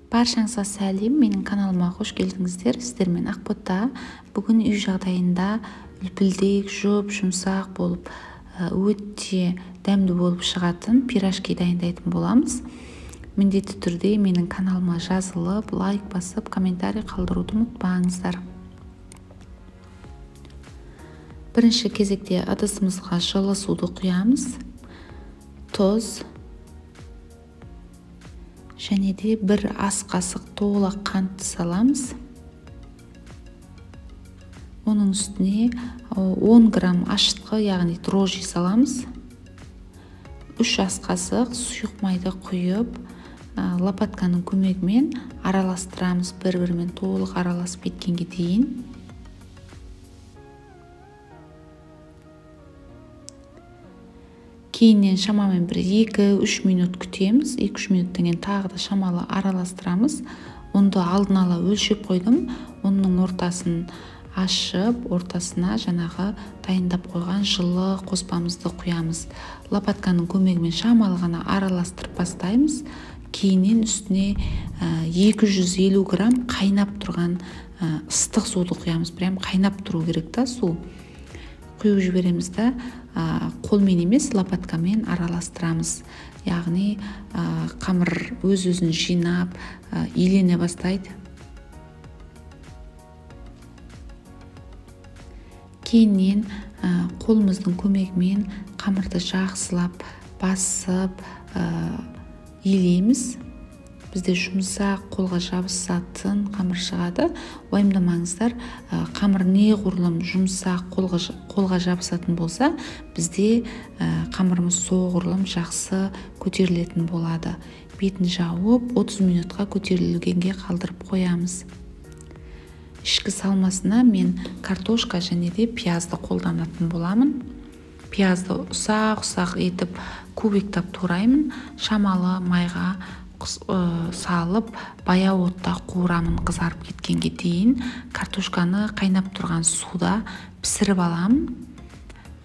Баршаңызға сәлем, менің каналыма қош келдіңіздер. Сіздермен Ақбота. Бүгін үй жағдайында үлпілдек, жұмсақ болып, өте дәмді болып шығатын пирожки дайындайтын боламыз. Міндетті түрде менің каналыма жазылып, лайк басып, комментарий қалдыруды ұмытпаңыздар. Бірінші кезекте ыдысымызға жылы суды құямыз. Тұз және де бір ас қасық толық қантты саламыз. Оның үстіне 10 грамм ашытқы, яғни дрожжи саламыз. 3 ас қасық сұйық майды құйып, лопатканың көмегімен араластырамыз, бір-бірімен толық араласып кеткенге дейін. Кейіннен шамамен бір 2-3 минут күтеміз. 2-3 минуттан кейін тағы да шамалы араластырамыз. Онды алдын ала өлшеп қойдым. Оның ортасын ашып, ортасына жаңағы дайындап қойған жылы қоспамызды құямыз. Лопатканың көмегімен шамалы ғана араластырып бастаймыз. Кейіннен үстіне 250 грамм қайнап тұрған ыстық суды құямыз. Прям қайнап тұру керек та су. Құйып жібереміз да, қолмен емес, лопаткамен араластырамыз. Яғни қамыр өз-өзін жинап, илене бастайды. Кейіннен қолымыздың көмегімен қамырды жақсылап басып илейміз. Бізде жұмсақ, қолға жабысатын қамыр шығады. Уайымдамаңыздар, қамыр неғұрлым жұмсақ, қолға жабысатын болса, бізде қамырымыз соғұрлым жақсы көтерілетін болады. Бетін жауып, 30 минутқа көтерілгенге қалдырып қоямыз. Ішкі салмасына мен картошка және де пиязды қолданатын боламын. Пиязды ұсақ-ұсақ етіп, кубиктап тураймын. Шамалы майға салып, баяу отта қуырамын қызарып кеткенге дейін. Картошканы қайнап тұрған суда пісіріп аламын.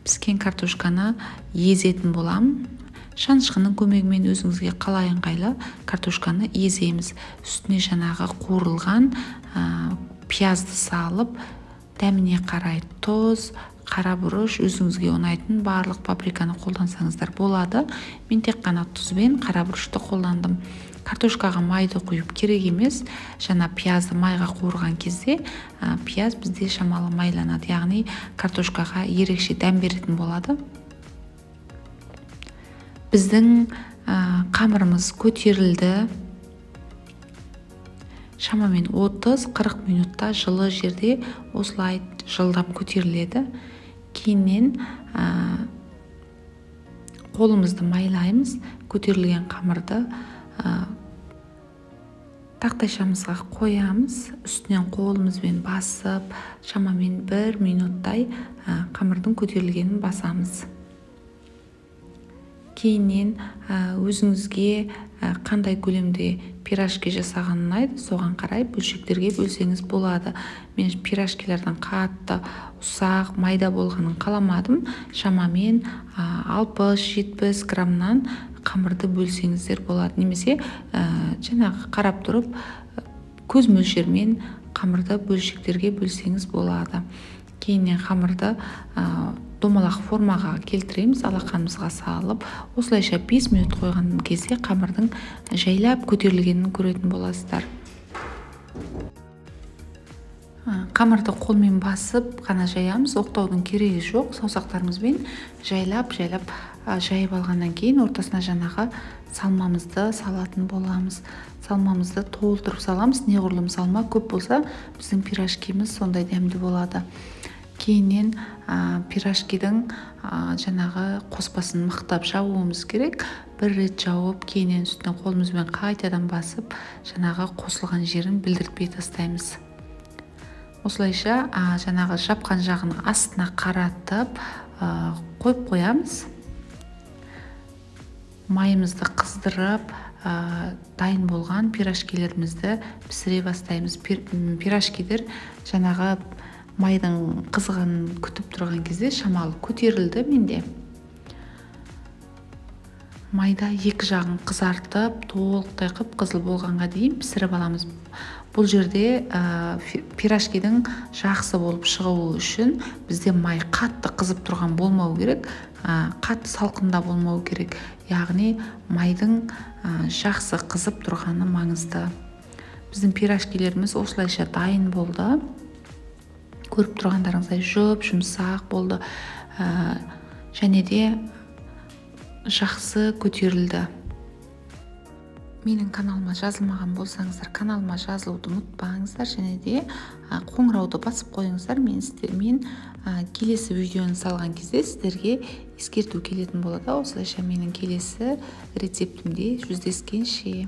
Піскен картошканы езетін боламын. Шанышқының көмегімен өзіңізге қалай ыңғайлы картошканы еземіз. Үстіне жаңағы қуырылған пиязды салып, дәміне қарай тұз, қара бұрыш, өзіңізге ұнайтын барлық паприканы қолдансаңыздар болады. Мен тек қана тұз бен қара бұрышты қолдандым. Картошкаға майды құйып керек емес. Жаңа пиязды майға қуырған кезде пияз бізде шамалы майланады. Яғни картошкаға ерекше дәм беретін болады. Біздің қамырымыз көтерілді. Шамамен 30-40 минутта жылы жерде осылай жылдап көтеріледі. Кейіннен қолымызды майлаймыз. Көтерілген қамырды тақтайшамызға қоямыз. Үстінен қолымызбен басып, шамамен 1 минуттай қамырдың көтерілгенін басамыз. Кейіннен өзіңізге қандай көлемде пирожки жасаған ұнайды, соған қарай бөлшектерге бөлсеңіз болады. Мен пирожкилердің қатты, ұсақ, майда болғанын қаламадым. Шамамен 60-70 граммнан қамырды бөлсеңіздер болады. Немесе жаңағы қарап тұрып, көз мөлшермен қамырды бөлшектерге бөлсеңіз болады. Кейіннен қамырды домалақ формаға келтіреміз, алақанымызға салып, осылайша 5 минут қойған кезде қамырдың жайлап көтерілгенін көретін боласыздар. Қамырды қолмен басып қана жаямыз, оқтаудың керегі жоқ. Саусақтарымызбен жайлап жайып алғаннан кейін ортасына жаңағы салмамызды салатын боламыз. Салмамызды толтырып саламыз. Неғұрлым салма көп болса, біздің пирожкиміз сондай дәмді болады. Кейіннен пирожкидің жаңағы қоспасын мықтап жауымыз керек. Бір рет жауып, кейіннен үстіне қолымызбен қайтадан басып, жаңағы қосылған жерін білдіртпей тастаймыз. Осылайша жаңағы жапқан жағын астына қаратып қойып қоямыз. Майымызды қыздырып, дайын болған пирожкилерімізді пісіре бастаймыз. Пирожкилер жаңағы майдың қызғанын күтіп тұрған кезде шамалы көтерілді менде. майда екі жағын қызартып толықтай қып қызыл болғанға дейін пісіріп аламыз. Бұл жерде пирожкидің жақсы болып шығуы үшін бізде май қатты қызып тұрған болмау керек, қатты салқында болмау керек. Яғни майдың жақсы қызып тұрғаны маңызды. Біздің пирожкилеріміз осылайша дайын болды. Көріп тұрғандарыңыздай жұмсақ болды, және де жақсы көтерілді. Менің каналыма жазылмаған болсаңыздар, каналыма жазылуды ұмытпаңыздар, және де қоңырауды басып қойыңыздар. Мен келесі видеоны салған кезде сіздерге ескерту келетін болады. Осылайша менің келесі рецептімде жүздескенше.